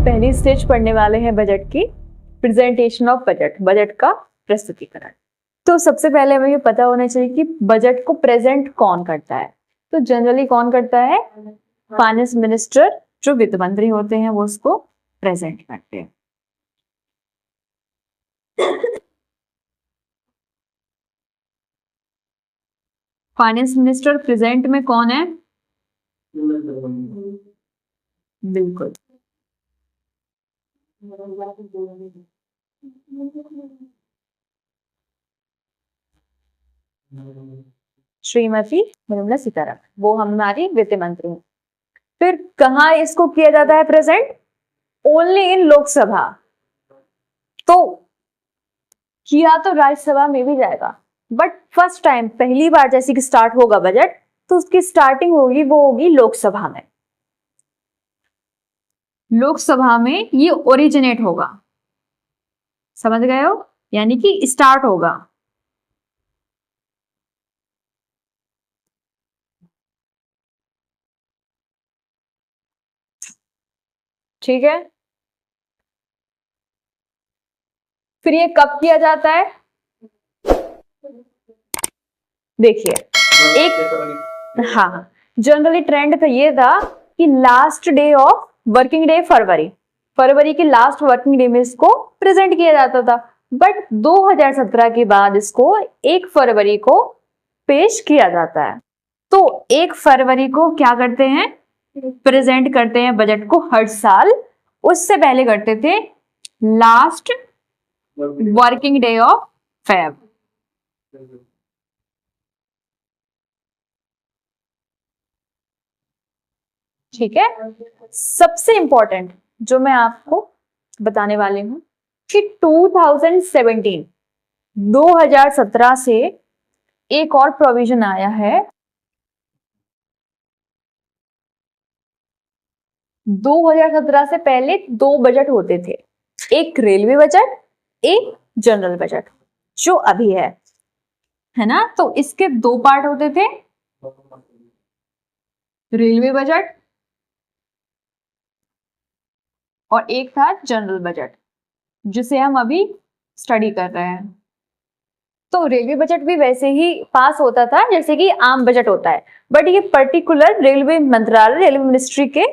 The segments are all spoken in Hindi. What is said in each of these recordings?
पहली स्टेज पढ़ने वाले हैं बजट की, प्रेजेंटेशन ऑफ बजट, बजट का प्रस्तुतिकरण। तो सबसे पहले हमें ये पता होना चाहिए कि बजट को प्रेजेंट कौन करता है। तो जनरली कौन करता है? फाइनेंस मिनिस्टर, जो वित्त मंत्री होते हैं वो उसको प्रेजेंट करते हैं। फाइनेंस मिनिस्टर प्रेजेंट में कौन है? बिल्कुल, श्रीमती निर्मला सीतारमण, वो हमारी वित्त मंत्री हैं। फिर कहाँ इसको किया जाता है प्रेजेंट? Only in Lok Sabha. तो किया तो राज्यसभा में भी जाएगा, बट फर्स्ट टाइम, पहली बार जैसे कि स्टार्ट होगा बजट, तो उसकी स्टार्टिंग होगी, वो होगी लोकसभा में। लोकसभा में ये ओरिजिनेट होगा, समझ गए हो? यानी कि स्टार्ट होगा। ठीक है, फिर ये कब किया जाता है? देखिए, एक हाँ, जनरली ट्रेंड ये था कि last day of working day फरवरी के लास्ट वर्किंग डे में इसको प्रेजेंट किया जाता था। बट 2017 के बाद इसको 1 फरवरी को पेश किया जाता है। तो 1 फरवरी को क्या करते हैं? प्रेजेंट करते हैं बजट को हर साल। उससे पहले करते थे last working day of Feb. ठीक है, सबसे इंपॉर्टेंट जो मैं आपको बताने वाली हूं कि 2017 से एक और प्रोविजन आया है। 2017 से पहले 2 बजट होते थे, एक रेलवे बजट, एक जनरल बजट, जो अभी है ना। तो इसके 2 पार्ट होते थे, रेलवे बजट और एक था जनरल बजट, जिसे हम अभी स्टडी कर रहे हैं। तो रेलवे बजट भी वैसे ही पास होता था जैसे कि आम बजट होता है, बट ये पर्टिकुलर रेलवे मंत्रालय, रेलवे मिनिस्ट्री के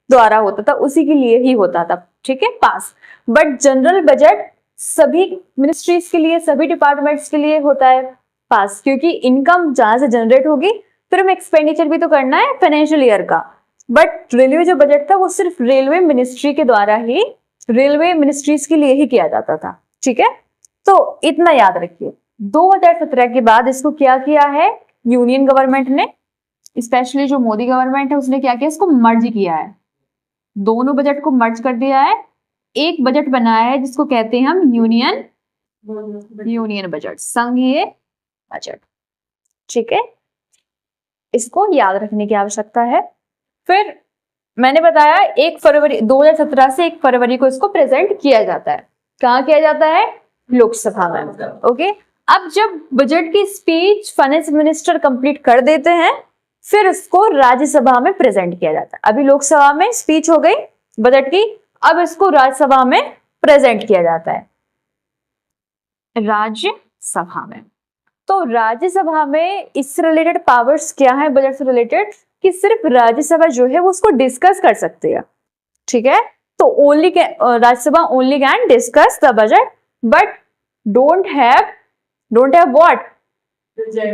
द्वारा होता था, उसी के लिए ही होता था, ठीक है, पास। बट जनरल बजट सभी मिनिस्ट्रीज के लिए, सभी डिपार्टमेंट्स के लिए होता है पास, क्योंकि इनकम जहां से जनरेट होगी, फिर हमें एक्सपेंडिचर भी तो करना है फाइनेंशियल ईयर का। बट रेलवे जो बजट था वो सिर्फ रेलवे मिनिस्ट्री के द्वारा ही, रेलवे मिनिस्ट्रीज के लिए ही किया जाता था, ठीक है। तो इतना याद रखिए। 2017 के बाद इसको क्या किया है यूनियन गवर्नमेंट ने, स्पेशली जो मोदी गवर्नमेंट है उसने क्या किया, इसको मर्ज किया है, दोनों बजट को मर्ज कर दिया है, एक बजट बनाया है जिसको कहते हैं हम यूनियन बजट, संघीय बजट, ठीक है। इसको याद रखने की आवश्यकता है। फिर मैंने बताया 1 फरवरी 2017 से 1 फरवरी को इसको प्रेजेंट किया जाता है। कहाँ किया जाता है? लोकसभा में। ओके, अब जब बजट की स्पीच फाइनेंस मिनिस्टर कंप्लीट कर देते हैं, फिर उसको राज्यसभा में प्रेजेंट किया जाता है। अभी लोकसभा में स्पीच हो गई बजट की, अब इसको राज्यसभा में प्रेजेंट किया जाता है, राज्यसभा में। तो राज्यसभा में इससे रिलेटेड पावर्स क्या है बजट से रिलेटेड, कि सिर्फ राज्यसभा जो है वो उसको डिस्कस कर सकती है, ठीक है। तो only Rajya Sabha only can discuss the budget, but don't have what,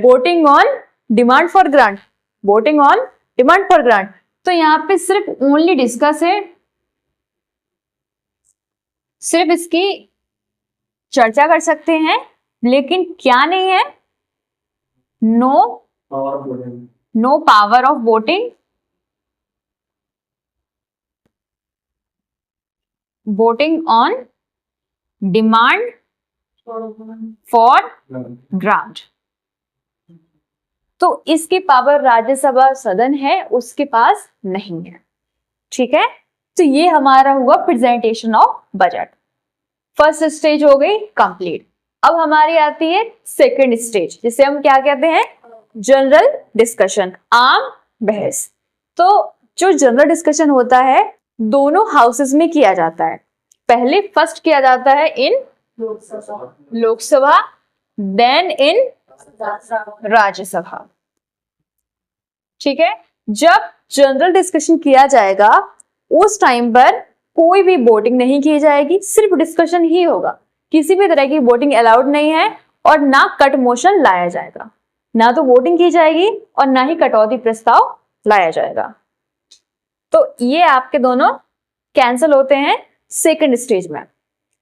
voting on demand for grant, voting on demand for grant. तो यहाँ पे सिर्फ ओनली डिस्कस है, सिर्फ इसकी चर्चा कर सकते हैं, लेकिन क्या नहीं है, no power of voting, voting on demand for grant. तो इसकी पावर राज्यसभा सदन है उसके पास नहीं है, ठीक है। तो ये हमारा हुआ presentation of budget. First stage हो गई कंप्लीट। अब हमारी आती है सेकंड स्टेज, जिसे हम क्या कहते हैं, जनरल डिस्कशन, आम बहस। तो जो जनरल डिस्कशन होता है दोनों हाउसेस में किया जाता है। पहले फर्स्ट किया जाता है इन लोकसभा, देन इन राज्यसभा। ठीक है, जब जनरल डिस्कशन किया जाएगा उस टाइम पर कोई भी वोटिंग नहीं की जाएगी, सिर्फ डिस्कशन ही होगा। किसी भी तरह की वोटिंग अलाउड नहीं है और ना कट मोशन लाया जाएगा, ना तो वोटिंग की जाएगी और ना ही कटौती प्रस्ताव लाया जाएगा। तो ये आपके दोनों कैंसिल होते हैं सेकंड स्टेज में।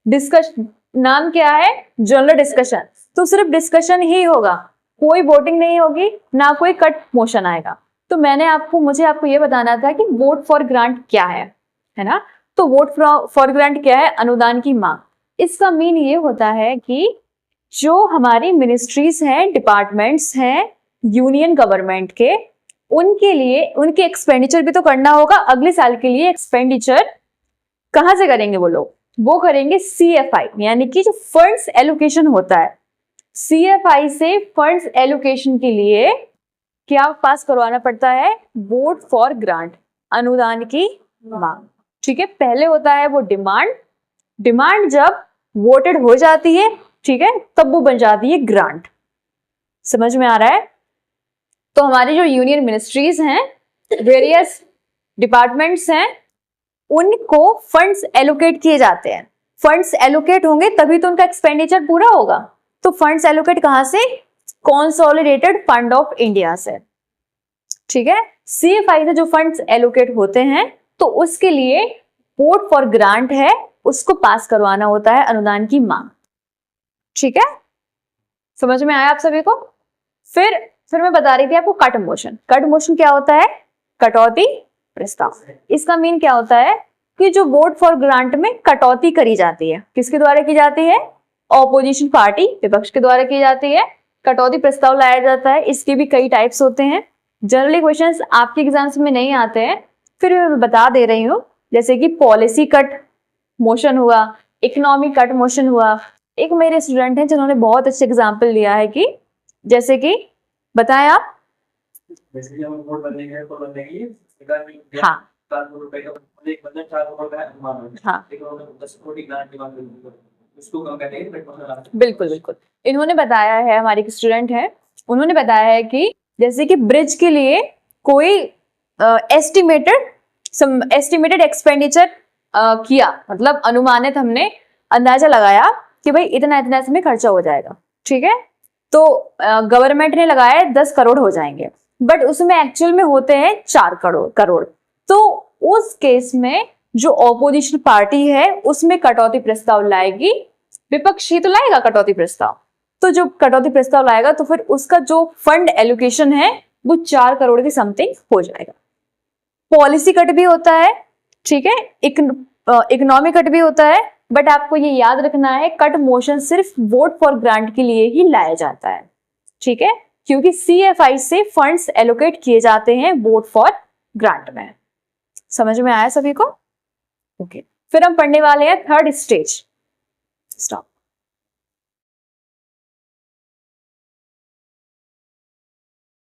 डिस्कशन नाम क्या है? General discussion. तो सिर्फ डिस्कशन ही होगा, कोई वोटिंग नहीं होगी, ना कोई कट मोशन आएगा। तो मुझे आपको ये बताना था कि वोट फॉर ग्रांट क्या है ना? तो वोट फॉर ग्रांट क्या है? अनुदान की मांग। इसका मीन ये होता है कि जो हमारी मिनिस्ट्रीज हैं, डिपार्टमेंट्स हैं यूनियन गवर्नमेंट के, उनके लिए उनके एक्सपेंडिचर भी तो करना होगा। अगले साल के लिए एक्सपेंडिचर कहां से करेंगे वो लोग? वो करेंगे CFI, यानी कि जो फंड्स एलोकेशन होता है, CFI से फंड्स एलोकेशन के लिए क्या पास करवाना पड़ता है? वोट फॉर ग्रांट, अनुदान की मांग। ठीक है, पहले होता है वो डिमांड जब वोटेड हो जाती है, ठीक है, तब वो बन जाती है ग्रांट। समझ में आ रहा है? तो हमारी जो यूनियन मिनिस्ट्रीज हैं, वेरियस डिपार्टमेंट्स हैं, उनको फंड्स एलोकेट किए जाते हैं। फंड्स एलोकेट होंगे तभी तो उनका एक्सपेंडिचर पूरा होगा। तो फंड्स एलोकेट कहां से? कंसोलिडेटेड फंड ऑफ इंडिया से। ठीक है, CFI से जो फंड्स एलोकेट होते हैं तो उसके लिए वोट फॉर ग्रांट है, उसको पास करवाना होता है अनुदान की मांग। ठीक है, समझ में आया आप सभी को? फिर मैं बता रही थी आपको कट मोशन। कट मोशन क्या होता है? कटौती प्रस्ताव। इसका मीन क्या होता है कि जो वोट फॉर ग्रांट में कटौती करी जाती है, किसके द्वारा की जाती है? ऑपोजिशन पार्टी, विपक्ष के द्वारा की जाती है। कटौती प्रस्ताव लाया जाता है। इसके भी कई टाइप्स होते हैं। जनरली क्वेश्चंस आपके एग्जाम्स में नहीं आते हैं, फिर मैं बता दे रही हूँ। जैसे कि पॉलिसी कट मोशन हुआ, इकोनॉमिक कट मोशन हुआ। एक मेरे स्टूडेंट हैं जिन्होंने बहुत अच्छे एग्जाम्पल दिया है कि जैसे कि बताएं आप। हाँ बिल्कुल बिल्कुल, इन्होंने बताया है, हमारे एक स्टूडेंट है, उन्होंने बताया है कि जैसे कि ब्रिज के लिए कोई एस्टिमेटेड एक्सपेंडिचर किया, मतलब अनुमानित हमने अंदाजा लगाया कि भाई इतना इसमें खर्चा हो जाएगा। ठीक है, तो गवर्नमेंट ने लगाया 10 करोड़ हो जाएंगे, बट उसमें एक्चुअल में होते हैं 4 करोड़। तो उस केस में जो ऑपोजिशन पार्टी है उसमें कटौती प्रस्ताव लाएगी। विपक्ष ही तो लाएगा कटौती प्रस्ताव। तो जो कटौती प्रस्ताव लाएगा तो फिर उसका जो फंड एलोकेशन है वो 4 करोड़ के समथिंग हो जाएगा। पॉलिसी कट भी होता है, ठीक है, इकोनॉमिक कट भी होता है, बट आपको ये याद रखना है कट मोशन सिर्फ वोट फॉर ग्रांट के लिए ही लाया जाता है। ठीक है, क्योंकि CFI से फंड्स एलोकेट किए जाते हैं वोट फॉर ग्रांट में। समझ में आया सभी को? ओके, फिर हम पढ़ने वाले हैं थर्ड स्टेज। स्टॉप।